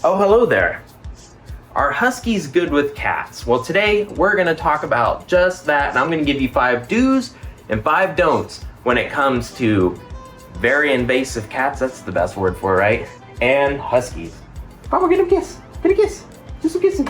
Oh, hello there. Are Huskies good with cats? Well, today we're gonna talk about just that, and I'm gonna give you 5 do's and 5 don'ts when it comes to very invasive cats, that's the best word for it, right? And Huskies. Mama, get a kiss. Get a kiss. Just a kiss.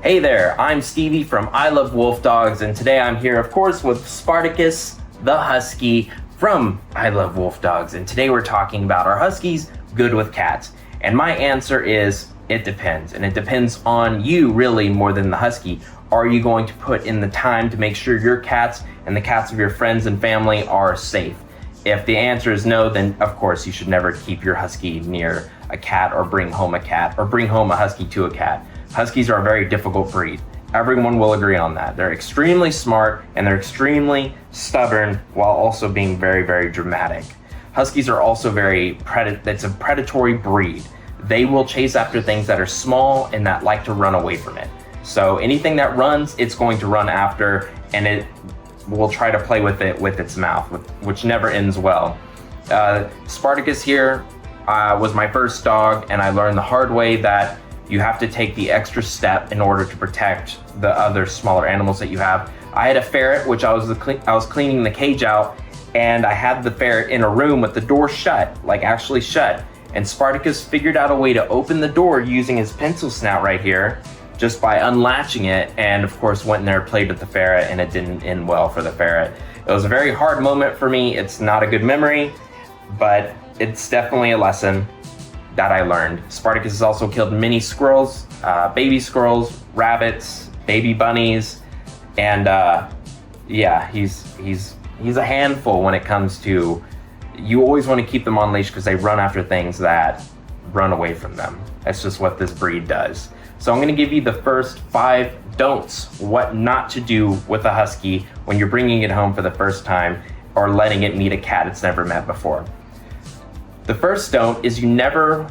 Hey there, I'm Stevie from I Love Wolf Dogs, and today I'm here, of course, with Spartacus, the Husky from I Love Wolf Dogs. And today we're talking about, are Huskies good with cats? And my answer is, it depends. And it depends on you really more than the Husky. Are you going to put in the time to make sure your cats and the cats of your friends and family are safe? If the answer is no, then of course you should never keep your Husky near a cat or bring home a cat or bring home a Husky to a cat. Huskies are a very difficult breed. Everyone will agree on that. They're extremely smart and they're extremely stubborn while also being very, very dramatic. Huskies are also it's a predatory breed. They will chase after things that are small and that like to run away from it. So anything that runs, it's going to run after, and it will try to play with it with its mouth, which never ends well. Spartacus here was my first dog, and I learned the hard way that you have to take the extra step in order to protect the other smaller animals that you have. I had a ferret, which I was cleaning the cage out, and I had the ferret in a room with the door shut, like actually shut. And Spartacus figured out a way to open the door using his pencil snout right here, just by unlatching it, and of course went in there, played with the ferret, and it didn't end well for the ferret. It was a very hard moment for me. It's not a good memory, but it's definitely a lesson that I learned. Spartacus has also killed many squirrels, baby squirrels, rabbits, baby bunnies, and yeah, he's a handful when it comes to, you always want to keep them on leash because they run after things that run away from them. That's just what this breed does. So I'm going to give you the first 5 don'ts, what not to do with a Husky when you're bringing it home for the first time or letting it meet a cat it's never met before. The first don't is you never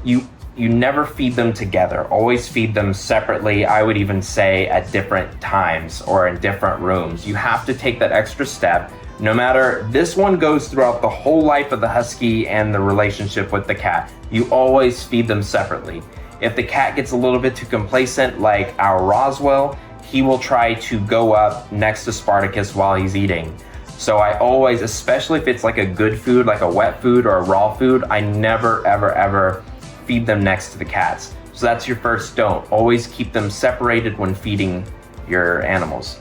feed them together. Always feed them separately. I would even say at different times or in different rooms. You have to take that extra step. No matter, this one goes throughout the whole life of the Husky and the relationship with the cat. You always feed them separately. If the cat gets a little bit too complacent, like our Roswell, he will try to go up next to Spartacus while he's eating. So I always, especially if it's like a good food, like a wet food or a raw food, I never, ever feed them next to the cats. So that's your first don't. Always keep them separated when feeding your animals.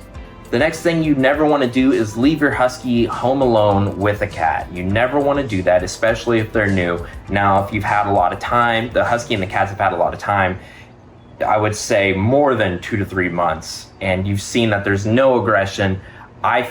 The next thing you never want to do is leave your Husky home alone with a cat. You never want to do that, especially if they're new. Now, if you've had a lot of time, the Husky and the cats have had a lot of time, I would say more than 2 to 3 months, and you've seen that there's no aggression. I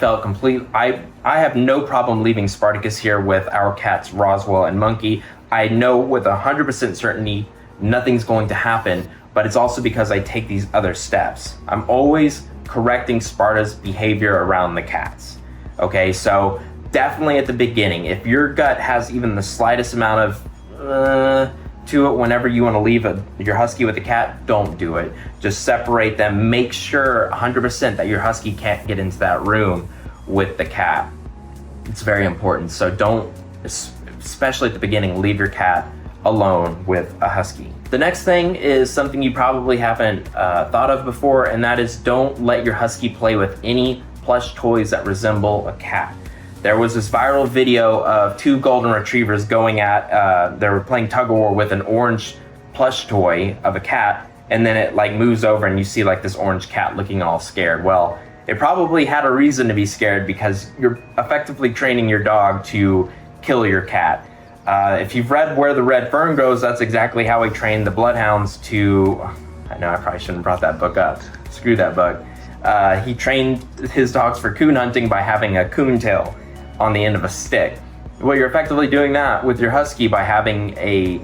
have no problem leaving Spartacus here with our cats Roswell and Monkey. I know with 100% certainty nothing's going to happen, but it's also because I take these other steps. I'm always correcting Sparta's behavior around the cats. Okay, so definitely at the beginning, if your gut has even the slightest amount of to it whenever you want to leave your Husky with a cat, don't do it. Just separate them. Make sure 100% that your Husky can't get into that room with the cat. It's very important. So don't, especially at the beginning, leave your cat alone with a Husky. The next thing is something you probably haven't thought of before, and that is don't let your Husky play with any plush toys that resemble a cat. There was this viral video of 2 golden retrievers going at, they were playing tug of war with an orange plush toy of a cat, and then it like moves over and you see like this orange cat looking all scared. Well, it probably had a reason to be scared because you're effectively training your dog to kill your cat. If you've read Where the Red Fern Grows, that's exactly how he trained the bloodhounds to, I know I probably shouldn't have brought that book up, screw that book. He trained his dogs for coon hunting by having a coon tail on the end of a stick. Well, you're effectively doing that with your Husky by having a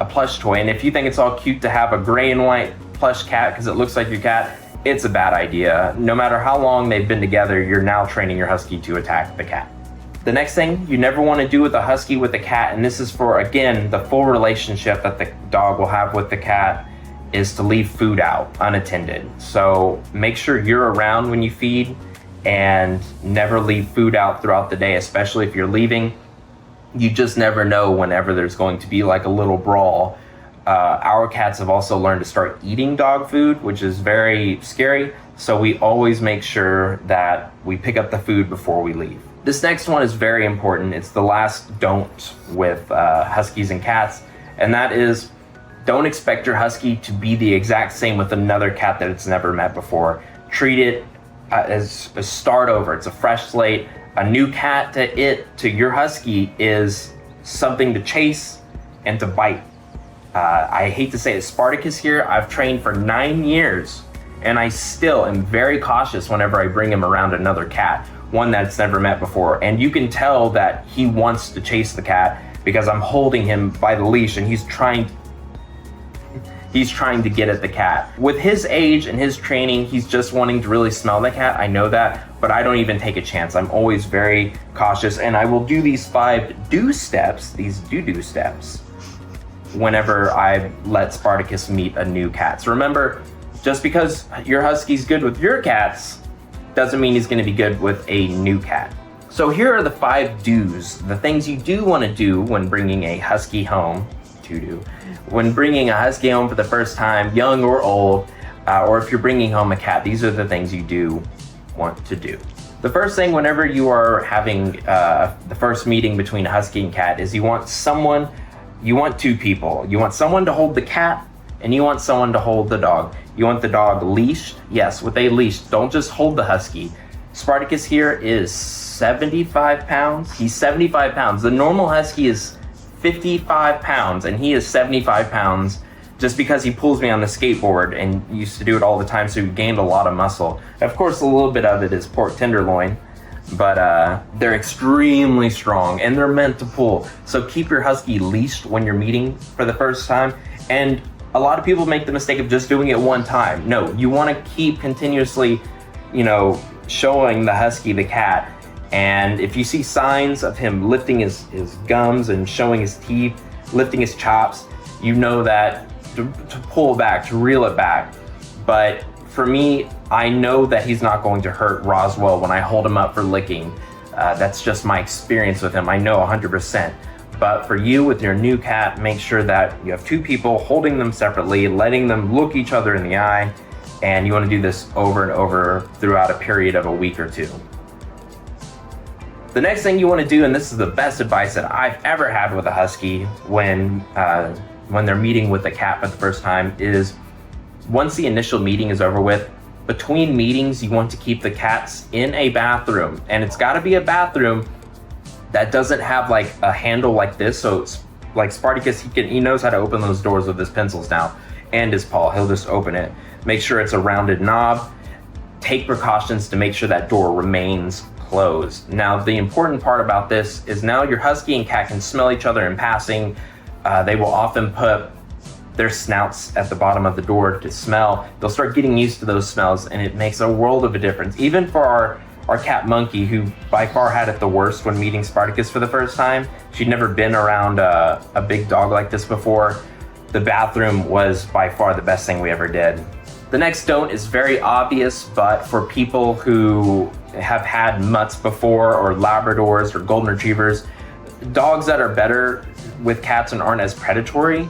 plush toy. And if you think it's all cute to have a gray and white plush cat because it looks like your cat, it's a bad idea. No matter how long they've been together, you're now training your Husky to attack the cat. The next thing you never want to do with a Husky with a cat, and this is for, again, the full relationship that the dog will have with the cat, is to leave food out unattended. So make sure you're around when you feed and never leave food out throughout the day, especially if you're leaving. you just never know whenever there's going to be like a little brawl. Our cats have also learned to start eating dog food, which is very scary. So we always make sure that we pick up the food before we leave. This next one is very important. It's the last don't with Huskies and cats, and that is don't expect your Husky to be the exact same with another cat that it's never met before. Treat it as a start over. It's a fresh slate. A new cat to your Husky is something to chase and to bite. I hate to say it, Spartacus here, I've trained for 9 years, and I still am very cautious whenever I bring him around another cat, one that's never met before. And you can tell that he wants to chase the cat because I'm holding him by the leash and he's trying to get at the cat. With his age and his training, he's just wanting to really smell the cat. I know that, but I don't even take a chance. I'm always very cautious, and I will do these 5 do steps, these do steps, whenever I let Spartacus meet a new cat. So remember, just because your Husky's good with your cats doesn't mean he's gonna be good with a new cat. So here are the 5 do's, the things you do wanna do when bringing a Husky home, when bringing a Husky home for the first time, young or old, or if you're bringing home a cat, these are the things you do want to do. The first thing whenever you are having the first meeting between a Husky and cat is you want 2 people. You want someone to hold the cat, and you want someone to hold the dog. You want the dog leashed, yes, with a leash. Don't just hold the Husky. Spartacus here is 75 pounds. He's 75 pounds. The normal Husky is 55 pounds, and he is 75 pounds just because he pulls me on the skateboard and used to do it all the time, so he gained a lot of muscle. Of course, a little bit of it is pork tenderloin, but they're extremely strong and they're meant to pull. So keep your Husky leashed when you're meeting for the first time. And a lot of people make the mistake of just doing it one time. No, you want to keep continuously, showing the Husky the cat. And if you see signs of him lifting his gums and showing his teeth, lifting his chops, you know that to pull back, to reel it back. But for me, I know that he's not going to hurt Roswell when I hold him up for licking. That's just my experience with him. I know 100%. But for you with your new cat, make sure that you have 2 people holding them separately, letting them look each other in the eye. And you want to do this over and over throughout a period of a week or 2. The next thing you want to do, and this is the best advice that I've ever had with a Husky when they're meeting with a cat for the first time, is once the initial meeting is over with, between meetings, you want to keep the cats in a bathroom. And it's got to be a bathroom that doesn't have like a handle like this. So it's like Spartacus, he knows how to open those doors with his pencils now and his paw. He'll just open it. Make sure it's a rounded knob. Take precautions to make sure that door remains closed. Now, the important part about this is now your Husky and cat can smell each other in passing. They will often put their snouts at the bottom of the door to smell. They'll start getting used to those smells, and it makes a world of a difference. Even for our cat Monkey, who by far had it the worst when meeting Spartacus for the first time. She'd never been around a big dog like this before. The bathroom was by far the best thing we ever did. The next don't is very obvious, but for people who have had mutts before, or Labradors or Golden Retrievers, dogs that are better with cats and aren't as predatory,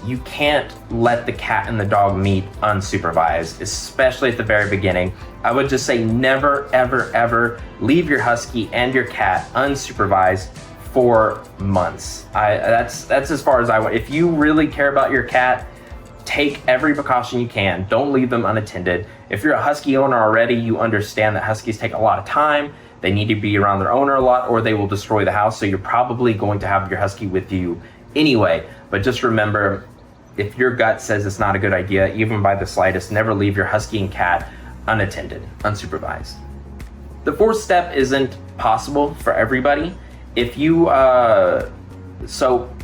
you can't let the cat and the dog meet unsupervised, especially at the very beginning. I would just say never, ever, ever leave your Husky and your cat unsupervised for months. That's as far as I went. If you really care about your cat, take every precaution you can. Don't leave them unattended. If you're a Husky owner already, you understand that Huskies take a lot of time. They need to be around their owner a lot, or they will destroy the house. So you're probably going to have your Husky with you anyway. But just remember, if your gut says it's not a good idea, even by the slightest, never leave your Husky and cat unattended, unsupervised. The 4th step isn't possible for everybody. If you, so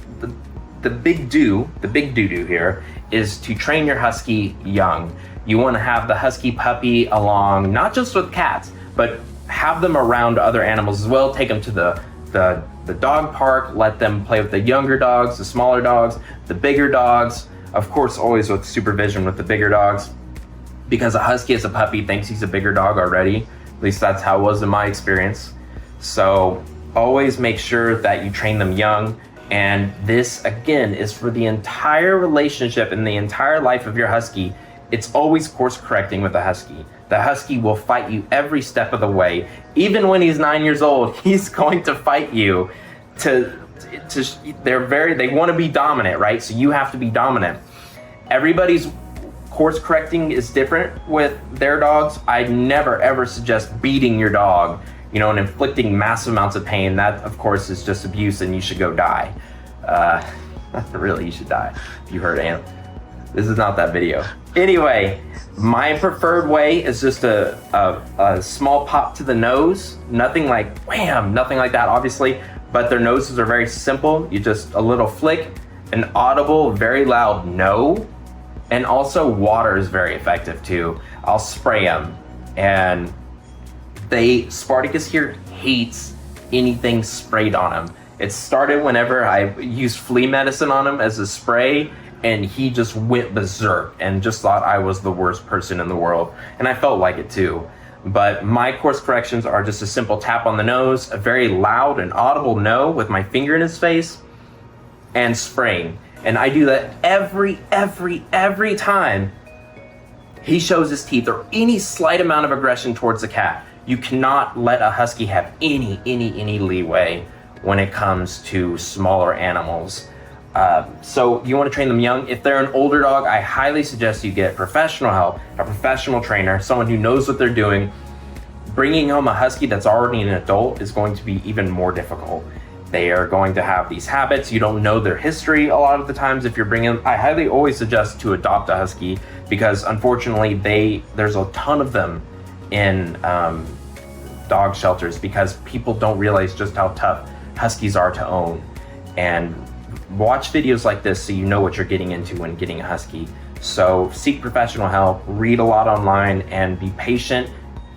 the big doo-doo here is to train your Husky young. You want to have the Husky puppy along, not just with cats, but have them around other animals as well. Take them to the dog park, let them play with the younger dogs, the smaller dogs, the bigger dogs. Of course, always with supervision with the bigger dogs, because a Husky as a puppy thinks he's a bigger dog already. At least that's how it was in my experience. So Always make sure that you train them young. And this, again, is for the entire relationship and the entire life of your Husky. It's always course correcting with a Husky. The Husky will fight you every step of the way. Even when he's 9 years old, he's going to fight you. They want to be dominant, right? So you have to be dominant. Everybody's course correcting is different with their dogs. I never ever suggest beating your dog, and inflicting massive amounts of pain. That, of course, is just abuse, and you should go die. Really, you should die. If you heard Ant. This is not that video. Anyway, my preferred way is just a small pop to the nose. Nothing like wham, nothing like that, obviously. But their noses are very simple. You just a little flick, an audible, very loud no. And also water is very effective too. I'll spray them, and Spartacus here hates anything sprayed on him. It started whenever I used flea medicine on him as a spray, and he just went berserk and just thought I was the worst person in the world. And I felt like it too. But my course corrections are just a simple tap on the nose, a very loud and audible no with my finger in his face, and spraying. And I do that every time he shows his teeth or any slight amount of aggression towards the cat. You cannot let a Husky have any leeway when it comes to smaller animals. So you want to train them young. If they're an older dog, I highly suggest you get professional help, a professional trainer, someone who knows what they're doing. Bringing home a Husky that's already an adult is going to be even more difficult. They are going to have these habits. You don't know their history a lot of the times. If you're bringing, I highly always suggest to adopt a Husky, because unfortunately there's a ton of them in dog shelters, because people don't realize just how tough Huskies are to own. And watch videos like this so you know what you're getting into when getting a Husky. So seek professional help, read a lot online, and be patient.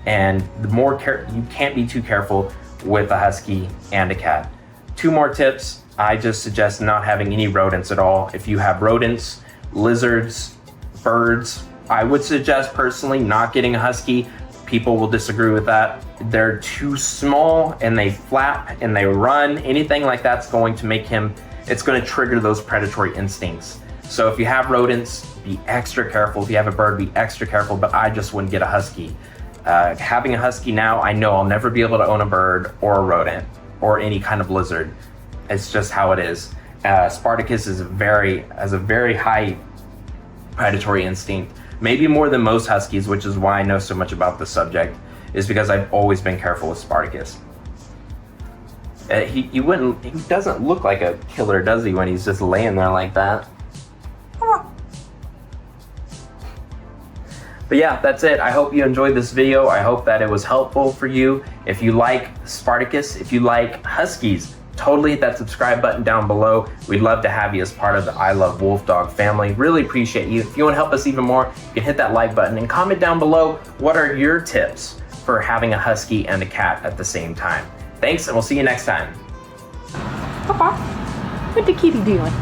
And you can't be too careful with a Husky and a cat. 2 more tips. I just suggest not having any rodents at all. If you have rodents, lizards, birds, I would suggest personally not getting a Husky. People will disagree with that. They're too small, and they flap and they run. Anything like that's going to make him, it's going to trigger those predatory instincts. So if you have rodents, be extra careful. If you have a bird, be extra careful, but I just wouldn't get a Husky. Having a Husky now, I know I'll never be able to own a bird or a rodent or any kind of lizard. It's just how it is. Spartacus has a very high predatory instinct, maybe more than most Huskies, which is why I know so much about this subject, is because I've always been careful with Spartacus. He doesn't look like a killer, does he, when he's just laying there like that? But yeah, that's it. I hope you enjoyed this video. I hope that it was helpful for you. If you like Spartacus, if you like Huskies, totally hit that subscribe button down below. We'd love to have you as part of the I Love Wolf Dog family. Really appreciate you. If you want to help us even more, you can hit that like button and comment down below what are your tips for having a Husky and a cat at the same time. Thanks, and we'll see you next time. Papa, what the kitty doing?